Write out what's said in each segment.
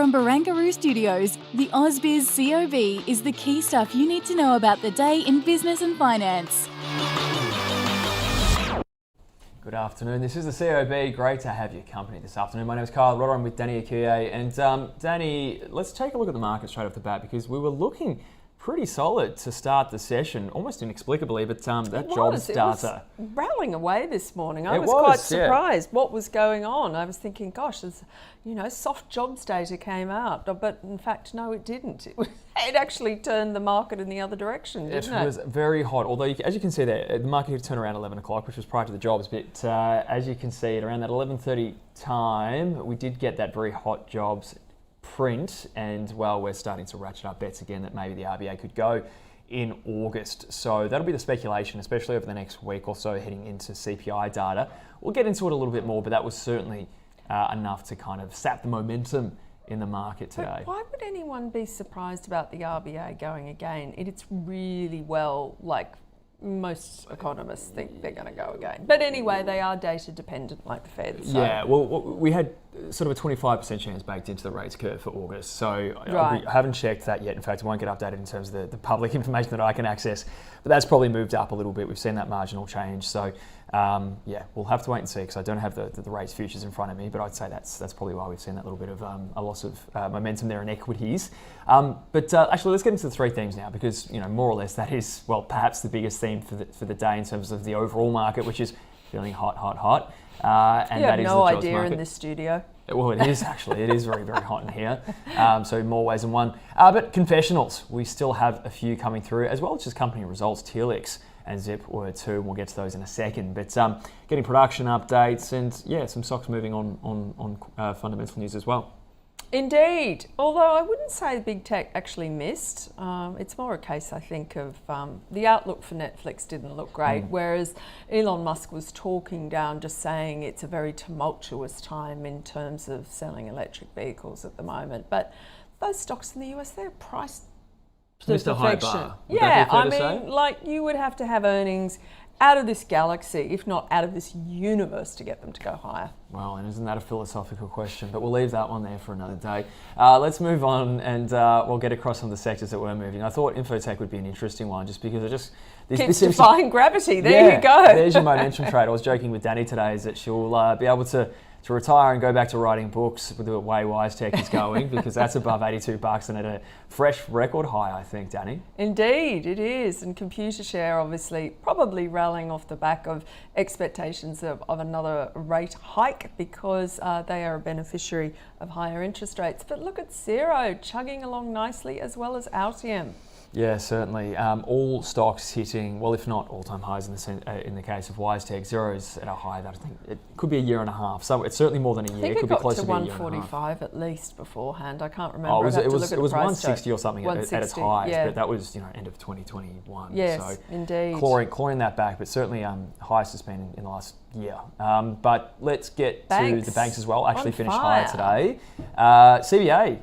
From Barangaroo Studios, the AusBiz COB is the key stuff you need to know about the day in business and finance. Good afternoon, this is the COB. Great to have your company this afternoon. My name is Kyle Rodder. I'm with Danny Akuye. And Danny, let's take a look at the market straight off the bat because we were looking pretty solid to start the session, almost inexplicably, but that jobs data. It was rattling away this morning. I was quite surprised what was going on. I was thinking, gosh, there's, soft jobs data came out, but in fact, no, it didn't. It actually turned the market in the other direction, didn't it? It was very hot, although as you can see there, the market had turned around 11 o'clock, which was prior to the jobs, but as you can see, at around that 11:30 time, we did get that very hot jobs print, and well, we're starting to ratchet up bets again that maybe the RBA could go in August. So that'll be the speculation, especially over the next week or so heading into CPI data. We'll get into it a little bit more, but that was certainly enough to kind of sap the momentum in the market today. But why would anyone be surprised about the RBA going again? It's really well, most economists think they're going to go again. But anyway, they are data dependent like the Fed. So. Yeah, well, we had sort of a 25% chance baked into the rates curve for August. So I haven't checked that yet. In fact, it won't get updated in terms of the public information that I can access. But that's probably moved up a little bit. We've seen that marginal change. So we'll have to wait and see because I don't have the rates futures in front of me. But I'd say that's probably why we've seen that little bit of a loss of momentum there in equities. But actually, let's get into the three themes now because, more or less that is, well, perhaps the biggest theme for the day in terms of the overall market, which is feeling hot. And you that have is no the jobs idea market. in this studio. Well, it is actually. It is very, very hot in here. So more ways than one. But confessionals, we still have a few coming through, as well as just company results. Telix and Zip were two. We'll get to those in a second. But getting production updates and some stocks moving on fundamental news as well. Indeed, although I wouldn't say big tech actually missed. It's more a case, I think, of the outlook for Netflix didn't look great, whereas Elon Musk was talking down, just saying it's a very tumultuous time in terms of selling electric vehicles at the moment. But those stocks in the US, they're priced to Mr. High perfection. Bar. Yeah, I mean, you would have to have earnings out of this galaxy, if not out of this universe, to get them to go higher. Well, and isn't that a philosophical question? But we'll leave that one there for another day. Let's move on and we'll get across some of the sectors that we're moving. I thought infotech would be an interesting one just because it keeps defying gravity. There you go. There's your momentum trade. I was joking with Danny today is that she'll be able to retire and go back to writing books with the way WiseTech is going because that's above $82 and at a fresh record high, I think, Danny. Indeed, it is. And Computershare obviously probably rallying off the back of expectations of another rate hike because they are a beneficiary of higher interest rates. But look at Xero chugging along nicely as well as Altium. Yeah, certainly. All stocks hitting, well, if not all-time highs in the case of WiseTech. Xero's at a high that I think it could be a year and a half. So it's certainly more than a year. I think it could be close to to 145 at least beforehand. I can't remember. Oh, it was 160 or something at its highs, yeah. but that was end of 2021. Yes, so indeed. Clawing that back, but certainly highest has been in the last year. But let's get to the banks as well. Actually finished higher today. CBA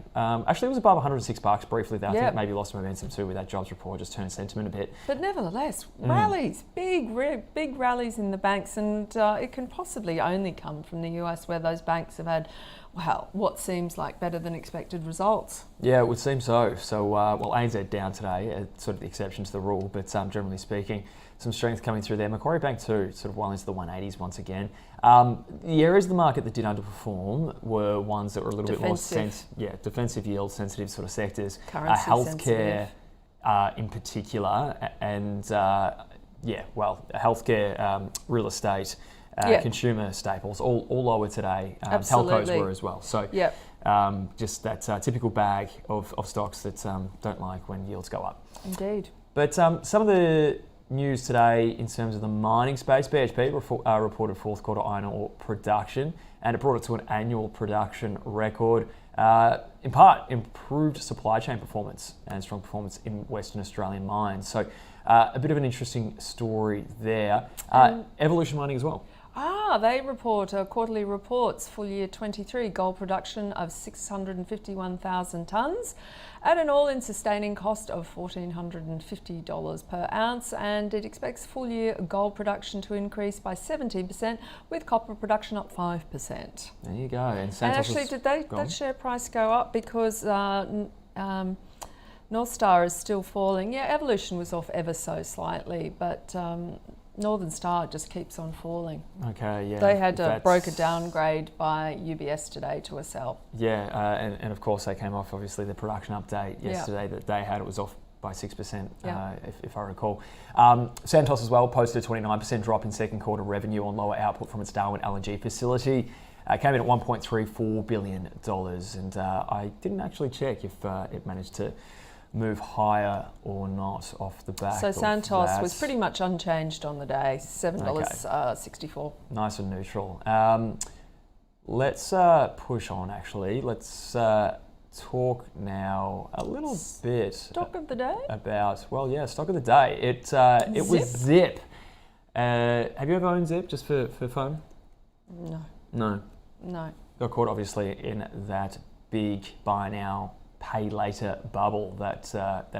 actually was above $106 briefly. I think maybe lost momentum too with that jobs report, just turned sentiment a bit. But nevertheless, rallies, big rallies in the banks, and it can possibly only come from the US where those banks have had, what seems like better than expected results. Yeah, it would seem so. So, ANZ down today, sort of the exception to the rule, but generally speaking, some strength coming through there. Macquarie Bank too, sort of well into the 180s once again. The areas of the market that did underperform were ones that were a little bit more defensive yield sensitive sort of sectors. Healthcare in particular, and healthcare, real estate, consumer staples, all lower today. Telcos were as well. So just that typical bag of stocks that don't like when yields go up. Indeed. But some of the news today in terms of the mining space, BHP reported fourth quarter iron ore production and it brought it to an annual production record. In part, improved supply chain performance and strong performance in Western Australian mines. So a bit of an interesting story there. Evolution Mining as well. They report quarterly reports, full year 23, gold production of 651,000 tonnes at an all-in sustaining cost of $1,450 per ounce, and it expects full year gold production to increase by 17%, with copper production up 5%. There you go. And actually, did that share price go up because North Star is still falling? Yeah, Evolution was off ever so slightly, but Northern Star just keeps on falling. Okay, yeah. They had a broker downgrade by UBS today to a sell. Yeah, and of course they came off obviously the production update yesterday that they had. It was off by 6%, if I recall. Santos as well posted a 29% drop in second quarter revenue on lower output from its Darwin LNG facility. Came in at $1.34 billion, and I didn't actually check if it managed to move higher or not off the back. So Santos was pretty much unchanged on the day, $7.64. Nice and neutral. Let's push on actually. Let's talk now a little bit. Stock of the day? Stock of the day. It was Zip. Have you ever owned Zip just for fun? No. Got caught obviously in that big buy now, pay later bubble that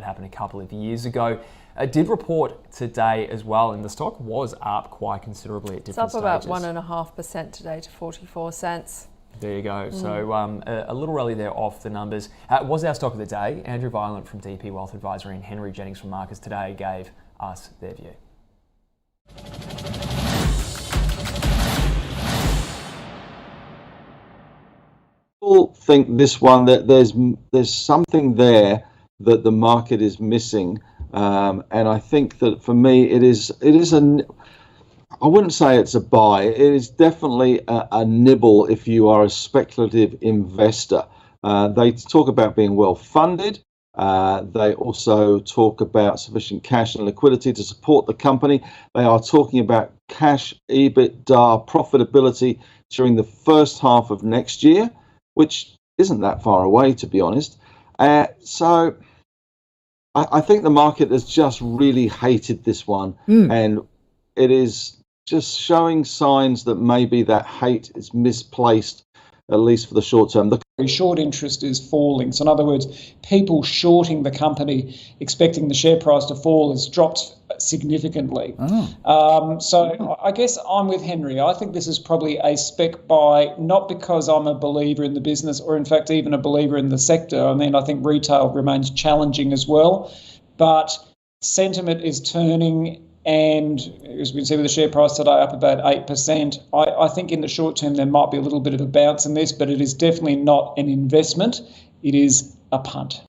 happened a couple of years ago. It did report today as well, and the stock was up quite considerably at different stages. It's up about 1.5% today to 44 cents. There you go. So a little rally there off the numbers. It was our stock of the day. Andrew Violent from DP Wealth Advisory and Henry Jennings from Marcus today gave us their view. People think this one that there's something there that the market is missing, and I think that for me it is I wouldn't say it's a buy. It is definitely a nibble if you are a speculative investor. They talk about being well funded. They also talk about sufficient cash and liquidity to support the company. They are talking about cash EBITDA profitability during the first half of next year, which isn't that far away, to be honest. So I think the market has just really hated this one, and it is just showing signs that maybe that hate is misplaced, at least for the short term. The short interest is falling. So in other words, people shorting the company, expecting the share price to fall, has dropped significantly. So I guess I'm with Henry. I think this is probably a spec buy, not because I'm a believer in the business or in fact even a believer in the sector. I mean, I think retail remains challenging as well, but sentiment is turning, and as we can see with the share price today up about 8%, I think in the short term there might be a little bit of a bounce in this, but it is definitely not an investment. It is a punt.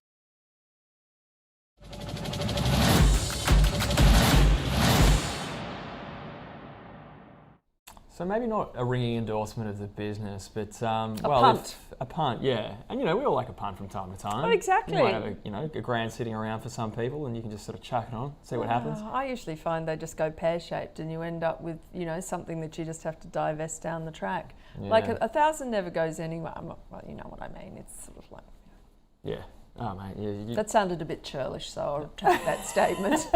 So maybe not a ringing endorsement of the business, but punt. A punt, yeah. And we all like a punt from time to time. Oh, exactly. You might have a grand sitting around for some people, and you can just sort of chuck it on, see what happens. I usually find they just go pear-shaped, and you end up with something that you just have to divest down the track. Yeah. Like a thousand never goes anywhere. Well, you know what I mean. It's sort of like Oh, mate. That sounded a bit churlish, so I'll retract that statement.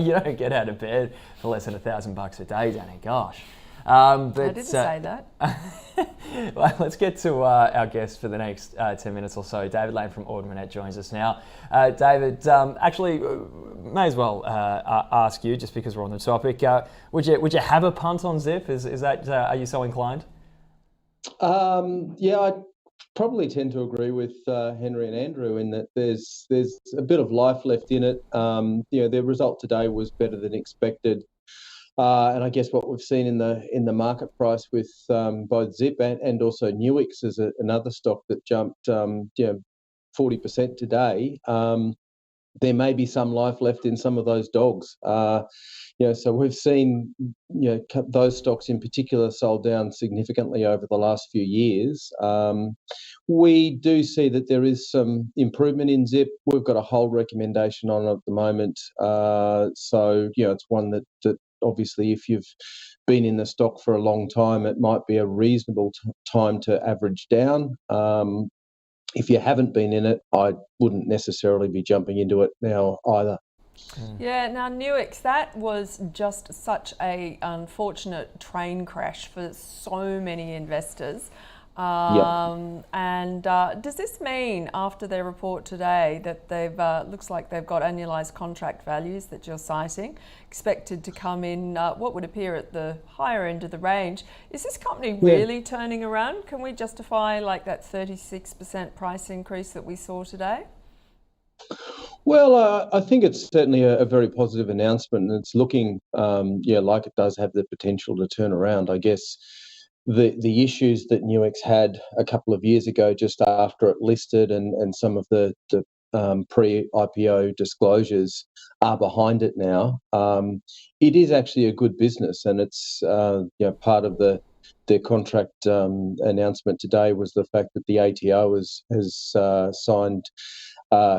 You don't get out of bed for less than $1,000 a day, Danny. Gosh. But, I didn't say that. Well, let's get to our guest for the next 10 minutes or so. David Lane from Ord Minnett joins us now. David, actually, may as well ask you, just because we're on the topic. Would you have a punt on Zip? Is that are you so inclined? Yeah, I probably tend to agree with Henry and Andrew in that there's a bit of life left in it. Their result today was better than expected. And I guess what we've seen in the market price with both Zip and also Nuix is another stock that jumped 40% today. There may be some life left in some of those dogs. So we've seen those stocks in particular sold down significantly over the last few years. We do see that there is some improvement in Zip. We've got a hold recommendation on it at the moment. So it's one that obviously, if you've been in the stock for a long time, it might be a reasonable time to average down. If you haven't been in it, I wouldn't necessarily be jumping into it now either. Yeah, now Nuix, that was just such a unfortunate train crash for so many investors. And does this mean after their report today that they've looks like they've got annualised contract values that you're citing expected to come in what would appear at the higher end of the range? Is this company really turning around? Can we justify like that 36% price increase that we saw today? Well, I think it's certainly a very positive announcement, and it's looking, like it does have the potential to turn around. I guess the issues that Nuix had a couple of years ago, just after it listed, and some of the pre-IPO disclosures are behind it now. It is actually a good business, and it's part of the contract announcement today was the fact that the ATO has signed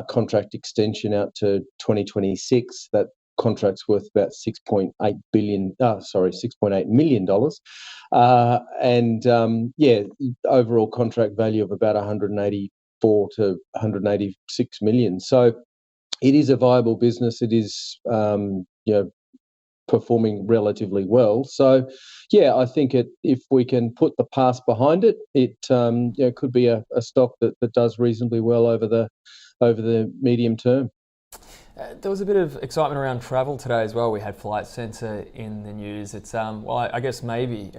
contract extension out to 2026. That contract's worth about $6.8 million, overall contract value of about 184 to 186 million. So it is a viable business. It is performing relatively well. So I think if we can put the past behind it, it could be a stock that does reasonably well over the medium term. There was a bit of excitement around travel today as well. We had Flight Centre in the news. It's I guess maybe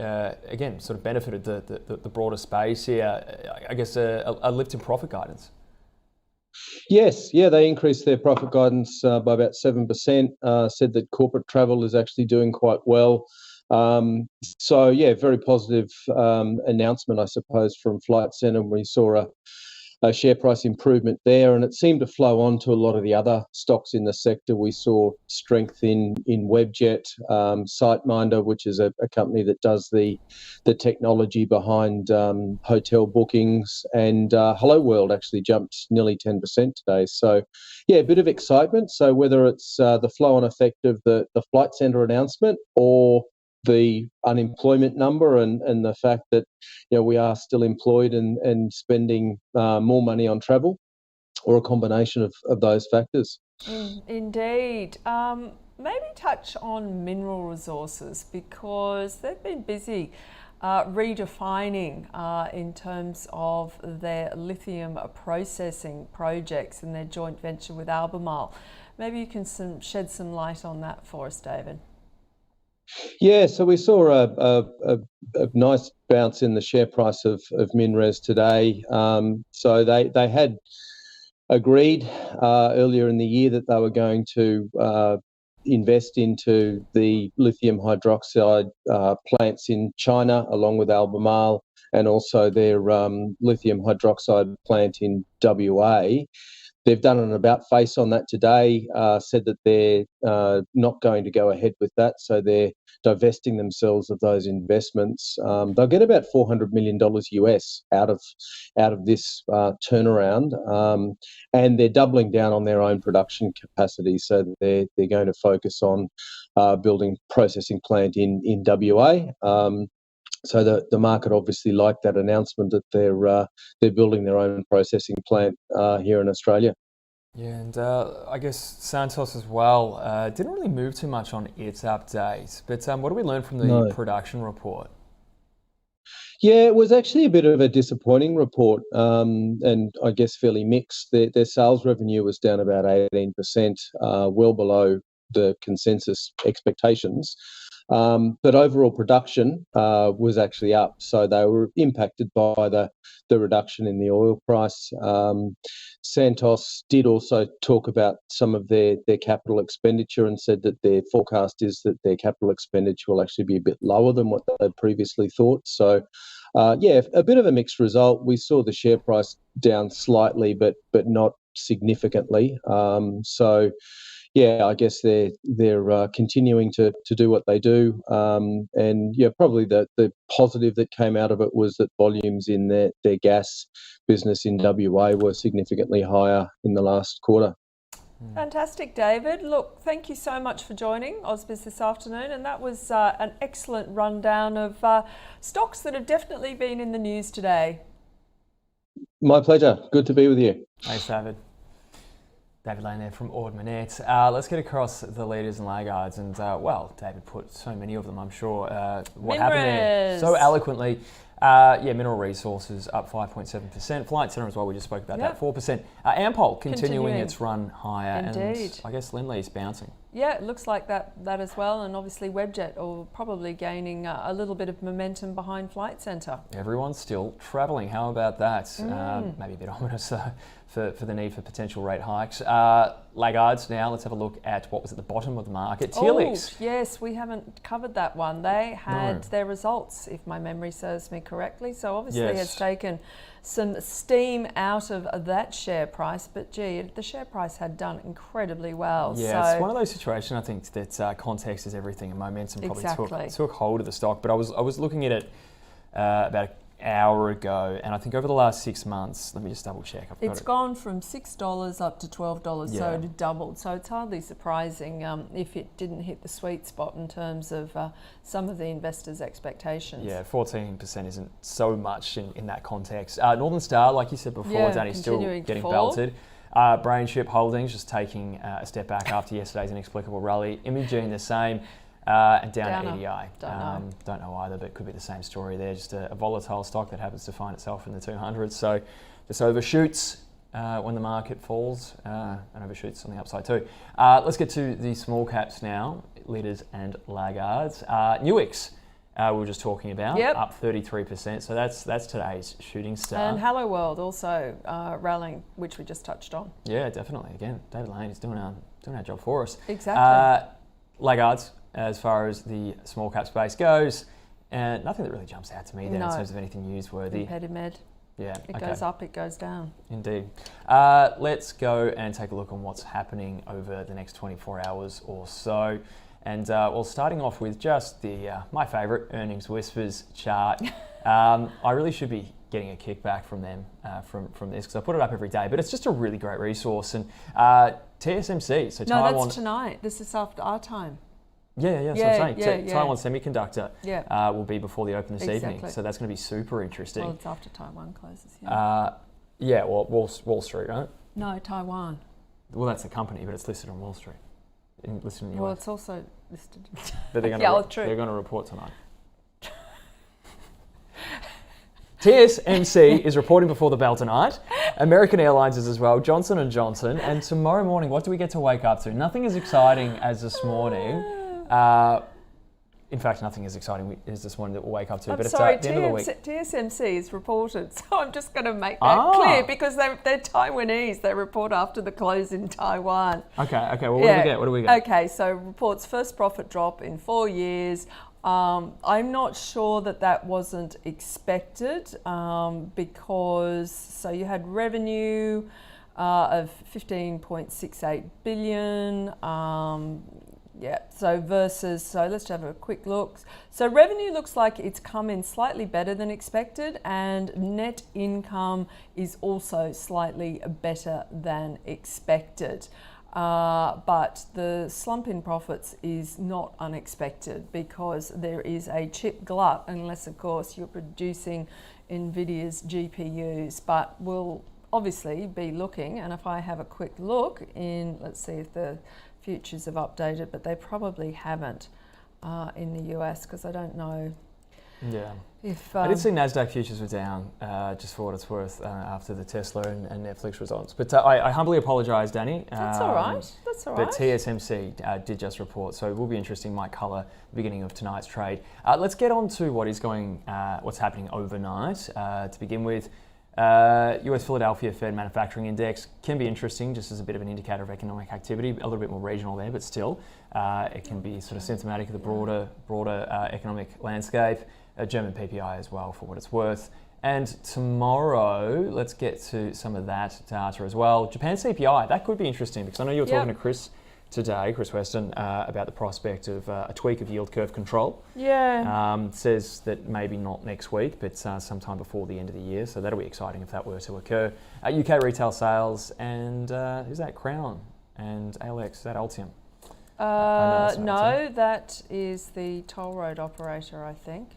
again sort of benefited the broader space here. I guess a lift in profit guidance. Yes, they increased their profit guidance by about 7%. Said that corporate travel is actually doing quite well. Very positive announcement, I suppose, from Flight Centre. We saw a share price improvement there, and it seemed to flow on to a lot of the other stocks in the sector. We saw strength in Webjet, SiteMinder, which is a company that does the technology behind hotel bookings, and Hello World actually jumped nearly 10% today. So, a bit of excitement. So whether it's the flow-on effect of the Flight Centre announcement or the unemployment number and the fact that we are still employed and spending more money on travel, or a combination of those factors. Indeed. Maybe touch on mineral resources, because they've been busy redefining in terms of their lithium processing projects and their joint venture with Albemarle. Maybe you can shed some light on that for us, David. Yeah, so we saw a nice bounce in the share price of MinRes today. So they had agreed earlier in the year that they were going to invest into the lithium hydroxide plants in China, along with Albemarle, and also their lithium hydroxide plant in WA. They've done an about face on that today, said that they're not going to go ahead with that, so they're divesting themselves of those investments. They'll get about $400 million US out of this turnaround, and they're doubling down on their own production capacity. So they're going to focus on building processing plant in WA. So the market obviously liked that announcement that they're building their own processing plant here in Australia. Yeah, and I guess Santos as well didn't really move too much on its update. But what do we learn from the production report? Yeah, it was actually a bit of a disappointing report, and I guess fairly mixed. Their sales revenue was down about 18%, well below the consensus expectations. But overall production was actually up, so they were impacted by the reduction in the oil price. Santos did also talk about some of their capital expenditure and said that their forecast is that their capital expenditure will actually be a bit lower than what they previously thought. So, a bit of a mixed result. We saw the share price down slightly, but not significantly. I guess they're continuing to do what they do, and probably the positive that came out of it was that volumes in their gas business in WA were significantly higher in the last quarter. Fantastic, David. Look, thank you so much for joining AusBiz this afternoon, and that was an excellent rundown of stocks that have definitely been in the news today. My pleasure. Good to be with you. Thanks, David. David Lane there from Ord Minnett. Let's get across the leaders and laggards. And, David put so many of them, I'm sure. What happened there so eloquently. Mineral resources up 5.7%. Flight Centre as well, we just spoke about that, 4%. Ampol continuing its run higher. Indeed. And I guess Lindley's bouncing. Yeah, it looks like that as well. And obviously Webjet are probably gaining a little bit of momentum behind Flight Centre. Everyone's still travelling. How about that? Maybe a bit ominous for the need for potential rate hikes. Laggards now, let's have a look at what was at the bottom of the market. Telix. Yes, we haven't covered that one. They had their results, if my memory serves me correctly. So obviously it's taken some steam out of that share price. But gee, the share price had done incredibly well. Yeah, so it's one of those situations, I think, that context is everything, and momentum probably took hold of the stock. But I was looking at it about hour ago, and I think over the last 6 months, let me just double check. It's gone from $6 up to $12, so it doubled. So it's hardly surprising if it didn't hit the sweet spot in terms of some of the investors' expectations. Yeah, 14% isn't so much in that context. Northern Star, like you said before, Danny, still getting belted. Brainship Holdings just taking a step back after yesterday's inexplicable rally. Imaging the same. And down at EDI. Don't know either, but it could be the same story there. Just a volatile stock that happens to find itself in the 200s. So just overshoots when the market falls and overshoots on the upside too. Let's get to the small caps now, leaders and laggards. Nuix, we were just talking about, up 33%. So that's today's shooting star. And Hello World also rallying, which we just touched on. Yeah, definitely. Again, David Lane is doing our job for us. Exactly. Laggards, as far as the small cap space goes, and nothing that really jumps out to me there in terms of anything newsworthy. ImpediMed. Yeah, it goes up, it goes down. Indeed. Let's go and take a look on what's happening over the next 24 hours or so. And starting off with just the my favourite earnings whispers chart. I really should be getting a kickback from them from this because I put it up every day, but it's just a really great resource. And TSMC, so Taiwan. No, that's tonight. This is after our time. Yeah, that's what I'm saying. Taiwan Semiconductor will be before the open this evening, so that's going to be super interesting. Well, it's after Taiwan closes, Wall Street, right? No, Taiwan. Well, that's a company, but it's listed on Wall Street. Listed in the US. Well, it's also listed. But they're going to report tonight. TSMC is reporting before the bell tonight. American Airlines is as well. Johnson & Johnson. And tomorrow morning, what do we get to wake up to? Nothing as exciting as this morning. In fact, nothing as exciting as this morning that we'll wake up to. I'm but sorry, it's at the end of the week. TSMC is reported, so I'm just going to make that clear because they're Taiwanese. They report after the close in Taiwan. Okay. Well, what do we get? Okay, so reports first profit drop in 4 years. I'm not sure that wasn't expected because you had revenue of 15.68 billion. So let's have a quick look. So revenue looks like it's come in slightly better than expected, and net income is also slightly better than expected. But the slump in profits is not unexpected because there is a chip glut, unless of course you're producing NVIDIA's GPUs. But we'll obviously be looking, and if I have a quick look in, let's see if the futures have updated, but they probably haven't in the US because I don't know. Yeah. If I did see NASDAQ futures were down, just for what it's worth, after the Tesla and Netflix results. But I humbly apologise, Danny. That's all right. But TSMC did just report, so it will be interesting. Might colour the beginning of tonight's trade. Let's get on to what's happening overnight. To begin with, US Philadelphia Fed Manufacturing Index can be interesting, just as a bit of an indicator of economic activity. A little bit more regional there, but still, it can be sort of symptomatic of the broader economic landscape. German PPI as well, for what it's worth. And tomorrow, let's get to some of that data as well. Japan CPI, that could be interesting because I know you were talking to Chris today, Chris Weston, about the prospect of a tweak of yield curve control. Yeah. Says that maybe not next week, but sometime before the end of the year. So that'll be exciting if that were to occur. UK retail sales, and is that Crown and ALX? Is that Altium? No, that is the toll road operator, I think.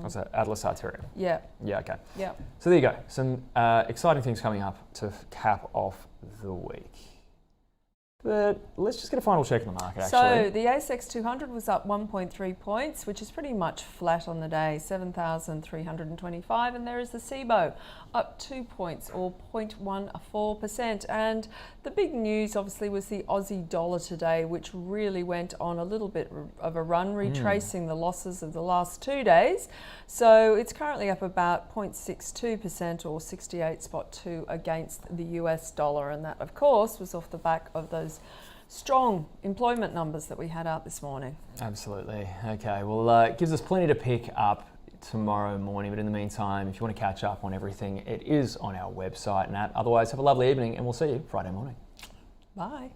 What's that? Atlas Arteria. Yeah. Yeah, okay. Yeah. So there you go. Some exciting things coming up to cap off the week. But let's just get a final check on the market, So actually. the ASX 200 was up 1.3 points, which is pretty much flat on the day, 7,325. And there is the COB up 2 points, or 0.14%. And the big news, obviously, was the Aussie dollar today, which really went on a little bit of a run, retracing the losses of the last 2 days. So it's currently up about 0.62%, or 68.2 against the US dollar. And that, of course, was off the back of those strong employment numbers that we had out this morning. Absolutely. Okay, well, it gives us plenty to pick up tomorrow morning, but in the meantime, if you want to catch up on everything, it is on our website and app. Otherwise, have a lovely evening, and we'll see you Friday morning. Bye.